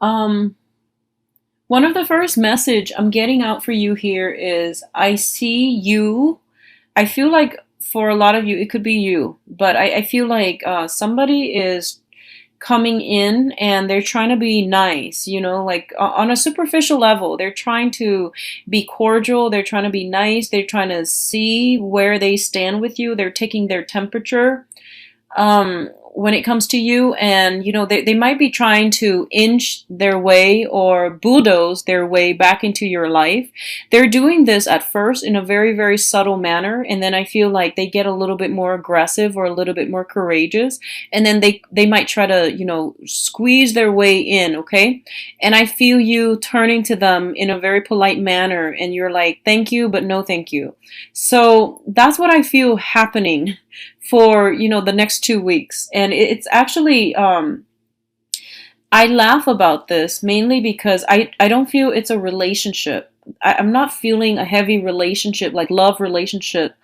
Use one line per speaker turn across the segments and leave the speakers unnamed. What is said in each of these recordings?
Um, One of the first message I'm getting out for you here is I see you. I feel like for a lot of you, it could be you, but I feel like somebody is coming in and they're trying to be nice, like on a superficial level. They're trying to be cordial, they're trying to be nice, they're trying to see where they stand with you, they're taking their temperature when it comes to you. And they might be trying to inch their way or bulldoze their way back into your life. They're doing this at first in a very, very subtle manner, and then I feel like they get a little bit more aggressive or a little bit more courageous, and then they might try to squeeze their way in. Okay, and I feel you turning to them in a very polite manner, and you're like, thank you, but no thank you. So that's what I feel happening for the next 2 weeks. And it's actually I laugh about this mainly because I don't feel it's a relationship. I'm not feeling a heavy relationship, like love relationship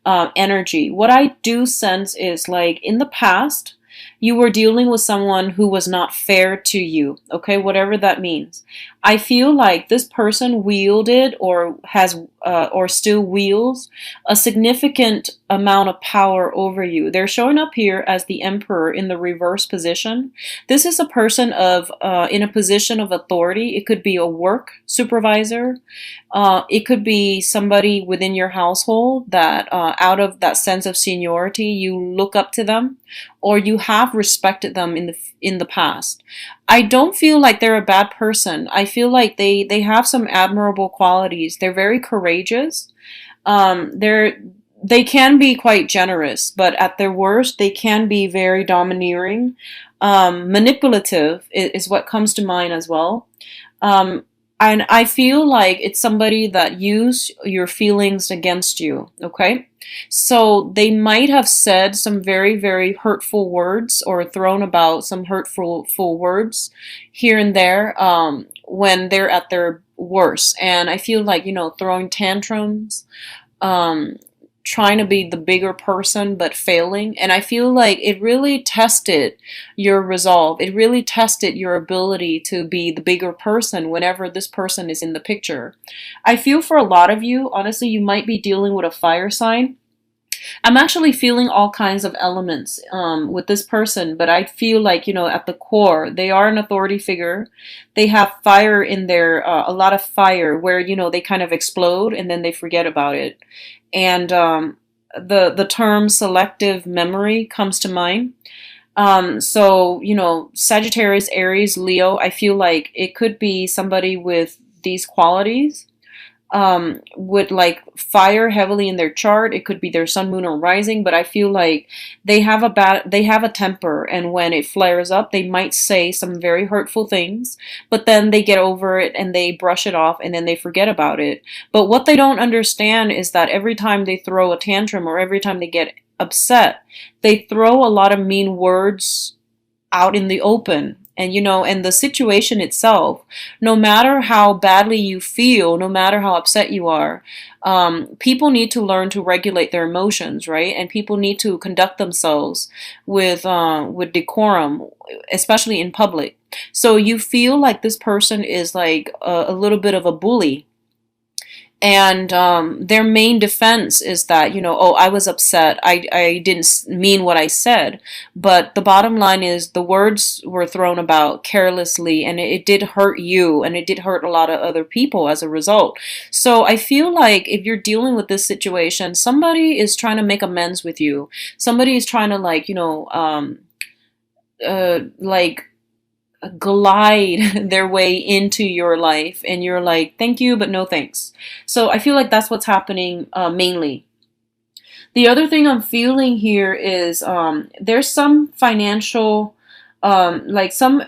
energy. What I do sense is, like, in the past you were dealing with someone who was not fair to you, okay, whatever that means. I feel like this person wielded or has or still wields a significant amount of power over you. They're showing up here as the emperor in the reverse position. This is a person of in a position of authority. It could be a work supervisor. It could be somebody within your household that out of that sense of seniority, you look up to them, or you have respected them in the past. I don't feel like they're a bad person. I feel like they have some admirable qualities. They're very courageous. They can be quite generous, but at their worst, they can be very domineering. Manipulative is what comes to mind as well. Um, and I feel like it's somebody that use your feelings against you, okay? So they might have said some very, very hurtful words or thrown about some hurtful words here and there when they're at their worst. And I feel like, throwing tantrums, um, trying to be the bigger person but failing. And I feel like it really tested your resolve. It really tested your ability to be the bigger person whenever this person is in the picture. I feel for a lot of you, honestly, you might be dealing with a fire sign. I'm actually feeling all kinds of elements with this person, but I feel like, at the core, they are an authority figure. They have fire in their, a lot of fire where, they kind of explode and then they forget about it. And the term selective memory comes to mind. So, Sagittarius, Aries, Leo, I feel like it could be somebody with these qualities would like fire heavily in their chart. It could be their sun, moon, or rising, but I feel like they have a temper, and when it flares up, they might say some very hurtful things, but then they get over it and they brush it off and then they forget about it. But what they don't understand is that every time they throw a tantrum or every time they get upset, they throw a lot of mean words out in the open. And the situation itself, no matter how badly you feel, no matter how upset you are, people need to learn to regulate their emotions, right? And people need to conduct themselves with decorum, especially in public. So you feel like this person is like a little bit of a bully, and their main defense is that, oh, I was upset. I didn't mean what I said. But the bottom line is the words were thrown about carelessly, and it did hurt you, and it did hurt a lot of other people as a result. So I feel like if you're dealing with this situation, somebody is trying to make amends with you. Somebody is trying to, like, like glide their way into your life, and you're like, thank you, but no thanks. So I feel like that's what's happening mainly. The other thing I'm feeling here is there's some financial, like some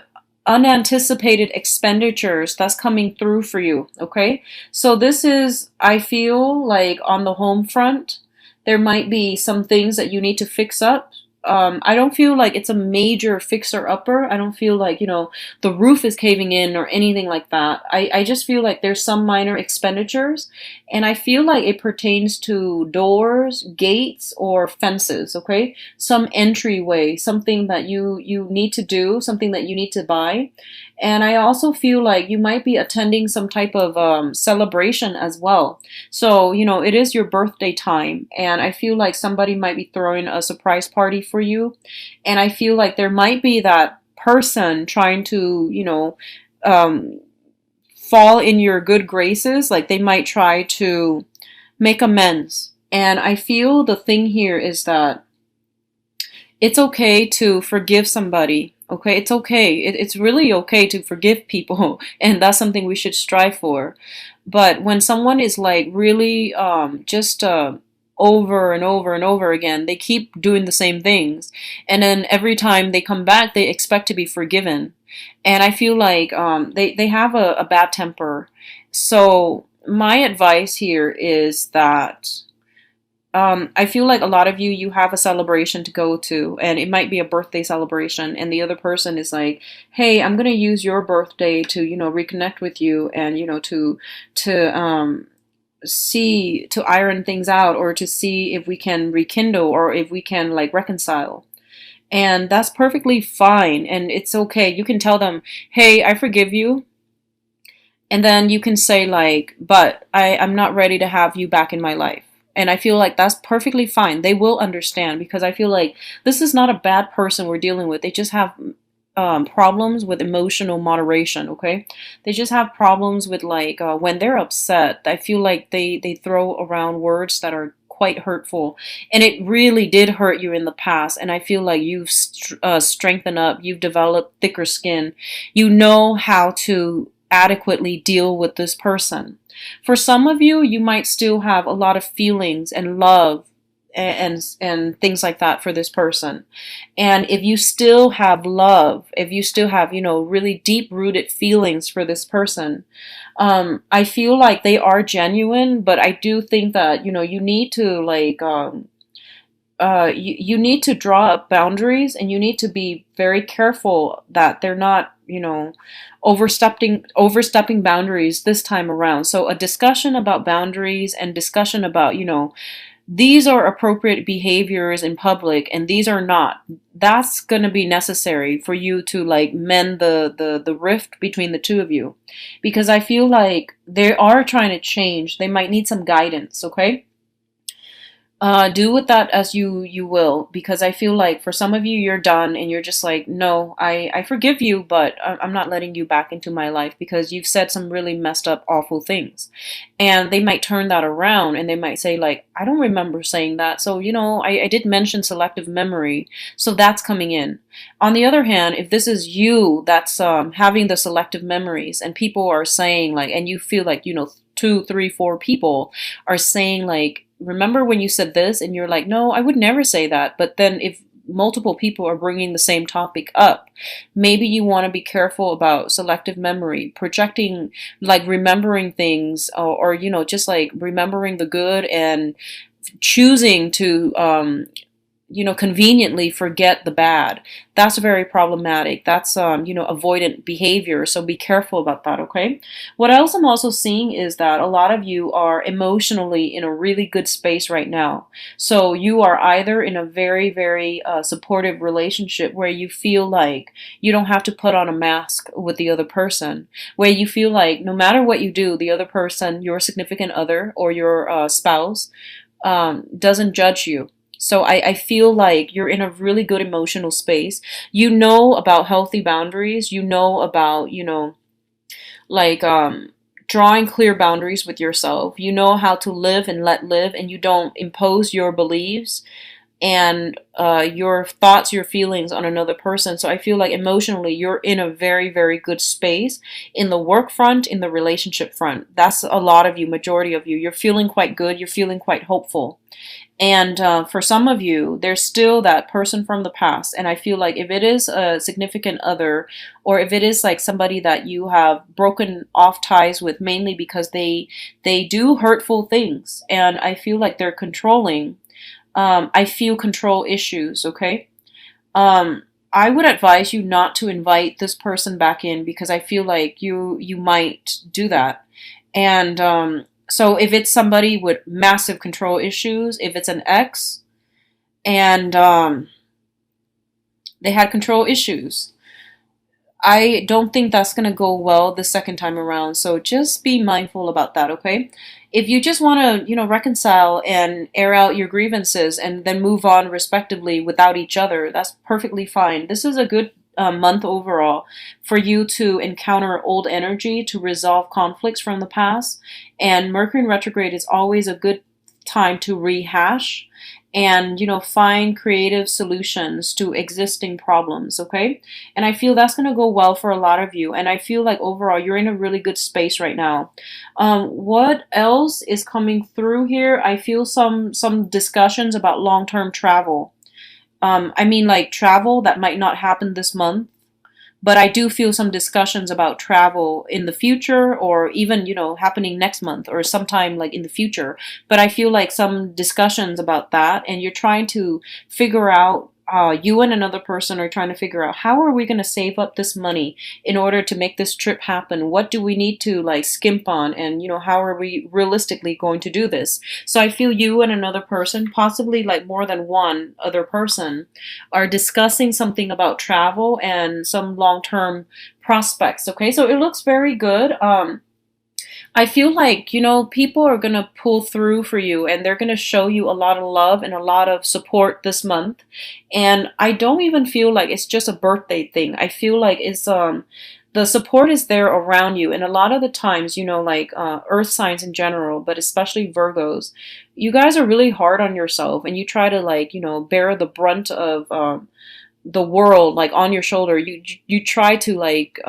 unanticipated expenditures that's coming through for you, okay? So this is, I feel like, on the home front, there might be some things that you need to fix up. I don't feel like it's a major fixer upper. I don't feel like, the roof is caving in or anything like that. I just feel like there's some minor expenditures, and I feel like it pertains to doors, gates, or fences, okay? Some entryway, something that you need to do, something that you need to buy. And I also feel like you might be attending some type of celebration as well. So, it is your birthday time, and I feel like somebody might be throwing a surprise party for you. And I feel like there might be that person trying to, um, fall in your good graces. Like they might try to make amends. And I feel the thing here is that it's okay to forgive somebody. Okay, it's okay. It's really okay to forgive people, and that's something we should strive for. But when someone is like really just over and over and over again, they keep doing the same things, and then every time they come back, they expect to be forgiven. And I feel like they have a bad temper. So my advice here is that I feel like a lot of you have a celebration to go to, and it might be a birthday celebration, and the other person is like, "Hey, I'm gonna use your birthday to, reconnect with you, and to see to iron things out, or to see if we can rekindle, or if we can like reconcile." And that's perfectly fine, and it's okay. You can tell them, "Hey, I forgive you." And then you can say like, but I'm not ready to have you back in my life. And I feel like that's perfectly fine. They will understand, because I feel like this is not a bad person we're dealing with. They just have problems with emotional moderation, okay? They just have problems with like when they're upset. I feel like they throw around words that are quite hurtful, and it really did hurt you in the past. And I feel like you've strengthened up, you've developed thicker skin, you know how to adequately deal with this person. For some of you, you might still have a lot of feelings and love and things like that for this person. And if you still have love, if you still have, really deep rooted feelings for this person, I feel like they are genuine. But I do think that, you need to like you need to draw up boundaries, and you need to be very careful that they're not, overstepping boundaries this time around. So a discussion about boundaries, and discussion about, these are appropriate behaviors in public and these are not. That's going to be necessary for you to like mend the rift between the two of you, because I feel like they are trying to change. They might need some guidance, okay? Do with that as you will, because I feel like for some of you, you're done and you're just like, no, I forgive you, but I'm not letting you back into my life because you've said some really messed up, awful things. And they might turn that around and they might say like, I don't remember saying that. So, I did mention selective memory. So that's coming in. On the other hand, if this is you that's having the selective memories, and people are saying like, and you feel like, two, three, four people are saying like, remember when you said this, and you're like, no, I would never say that. But then if multiple people are bringing the same topic up, maybe you want to be careful about selective memory, projecting, like remembering things, or just like remembering the good and choosing to conveniently forget the bad. That's very problematic. That's, avoidant behavior. So be careful about that, okay? What else I'm also seeing is that a lot of you are emotionally in a really good space right now. So you are either in a very, very supportive relationship where you feel like you don't have to put on a mask with the other person, where you feel like no matter what you do, the other person, your significant other or your spouse, doesn't judge you. So I feel like you're in a really good emotional space. You know about healthy boundaries. You know about, like drawing clear boundaries with yourself. You know how to live and let live, and you don't impose your beliefs and your thoughts, your feelings on another person. So I feel like emotionally you're in a very, very good space in the work front, in the relationship front. That's a lot of you, majority of you. You're feeling quite good. You're feeling quite hopeful. And for some of you, there's still that person from the past. And I feel like if it is a significant other, or if it is like somebody that you have broken off ties with, mainly because they do hurtful things, and I feel like they're controlling. I feel control issues, okay? I would advise you not to invite this person back in, because I feel like you might do that. And so if it's somebody with massive control issues, if it's an ex and they had control issues, I don't think that's going to go well the second time around. So just be mindful about that, okay? If you just want to, reconcile and air out your grievances and then move on respectively without each other, that's perfectly fine. This is a good month overall for you to encounter old energy, to resolve conflicts from the past. And Mercury in retrograde is always a good time to rehash and find creative solutions to existing problems, okay? And I feel that's going to go well for a lot of you, and I feel like overall you're in a really good space right now. What else is coming through here? I feel some discussions about long-term travel. I mean, like travel that might not happen this month, but I do feel some discussions about travel in the future, or even, happening next month or sometime like in the future. But I feel like some discussions about that, and you're trying to figure out, you and another person are trying to figure out, how are we going to save up this money in order to make this trip happen? What do we need to like skimp on? And, how are we realistically going to do this? So I feel you and another person, possibly like more than one other person, are discussing something about travel and some long-term prospects. Okay, so it looks very good. I feel like, people are going to pull through for you, and they're going to show you a lot of love and a lot of support this month. And I don't even feel like it's just a birthday thing. I feel like it's the support is there around you. And a lot of the times, like earth signs in general, but especially Virgos, you guys are really hard on yourself, and you try to like, bear the brunt of the world like on your shoulder. You try to like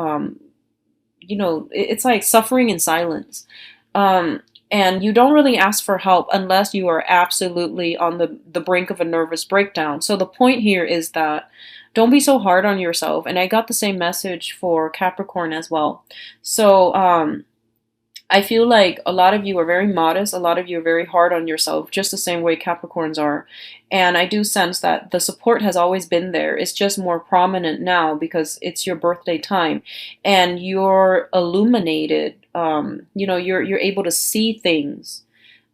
it's like suffering in silence. And you don't really ask for help unless you are absolutely on the brink of a nervous breakdown. So the point here is that don't be so hard on yourself. And I got the same message for Capricorn as well. So I feel like a lot of you are very modest. A lot of you are very hard on yourself, just the same way Capricorns are. And I do sense that the support has always been there. It's just more prominent now because it's your birthday time, and you're illuminated. You're able to see things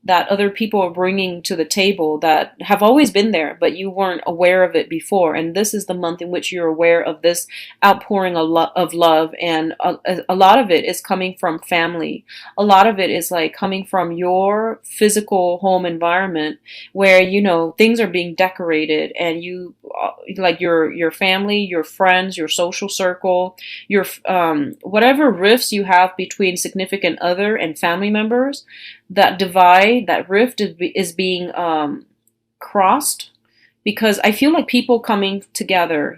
that other people are bringing to the table that have always been there, but you weren't aware of it before. And this is the month in which you're aware of this outpouring of love. And a lot of it is coming from family. A lot of it is like coming from your physical home environment where, things are being decorated, and you like your family, your friends, your social circle, your whatever rifts you have between significant other and family members, that divide, that rift is being crossed, because I feel like people coming together,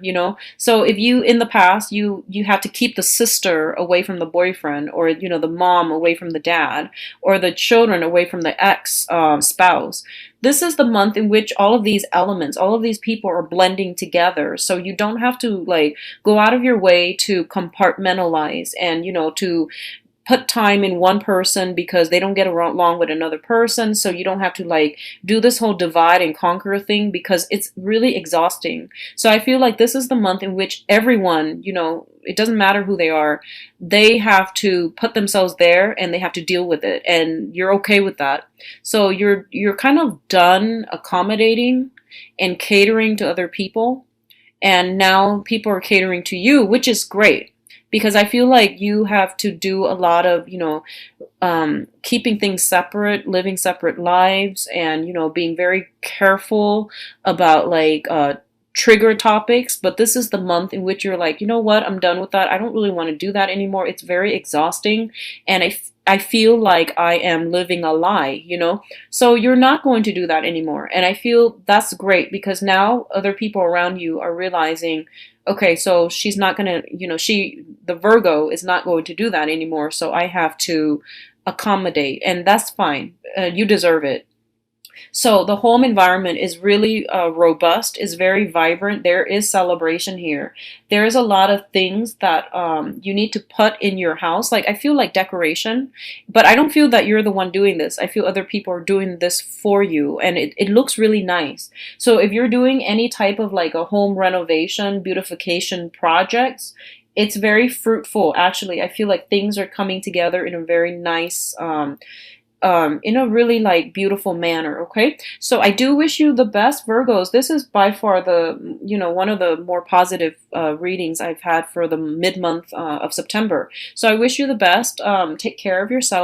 So if you, in the past, you had to keep the sister away from the boyfriend, or, the mom away from the dad, or the children away from the ex spouse. This is the month in which all of these elements, all of these people are blending together. So you don't have to like go out of your way to compartmentalize and, to put time in one person because they don't get along with another person. So you don't have to like do this whole divide and conquer thing, because it's really exhausting. So I feel like this is the month in which everyone, it doesn't matter who they are, they have to put themselves there and they have to deal with it. And you're okay with that. So you're kind of done accommodating and catering to other people. And now people are catering to you, which is great. Because I feel like you have to do a lot of, keeping things separate, living separate lives, and, being very careful about like trigger topics. But this is the month in which you're like, you know what, I'm done with that. I don't really want to do that anymore. It's very exhausting. And I feel like I am living a lie, So you're not going to do that anymore. And I feel that's great, because now other people around you are realizing, okay, so she's not going to, the Virgo is not going to do that anymore. So I have to accommodate, and that's fine. You deserve it. So the home environment is really robust, is very vibrant. There is celebration here. There is a lot of things that you need to put in your house. Like I feel like decoration, but I don't feel that you're the one doing this. I feel other people are doing this for you, and it looks really nice. So if you're doing any type of like a home renovation, beautification projects, it's very fruitful. Actually, I feel like things are coming together in a very nice in a really like beautiful manner. Okay, so I do wish you the best, Virgos. This is by far the, one of the more positive readings I've had for the mid month of September. So I wish you the best. Take care of yourself.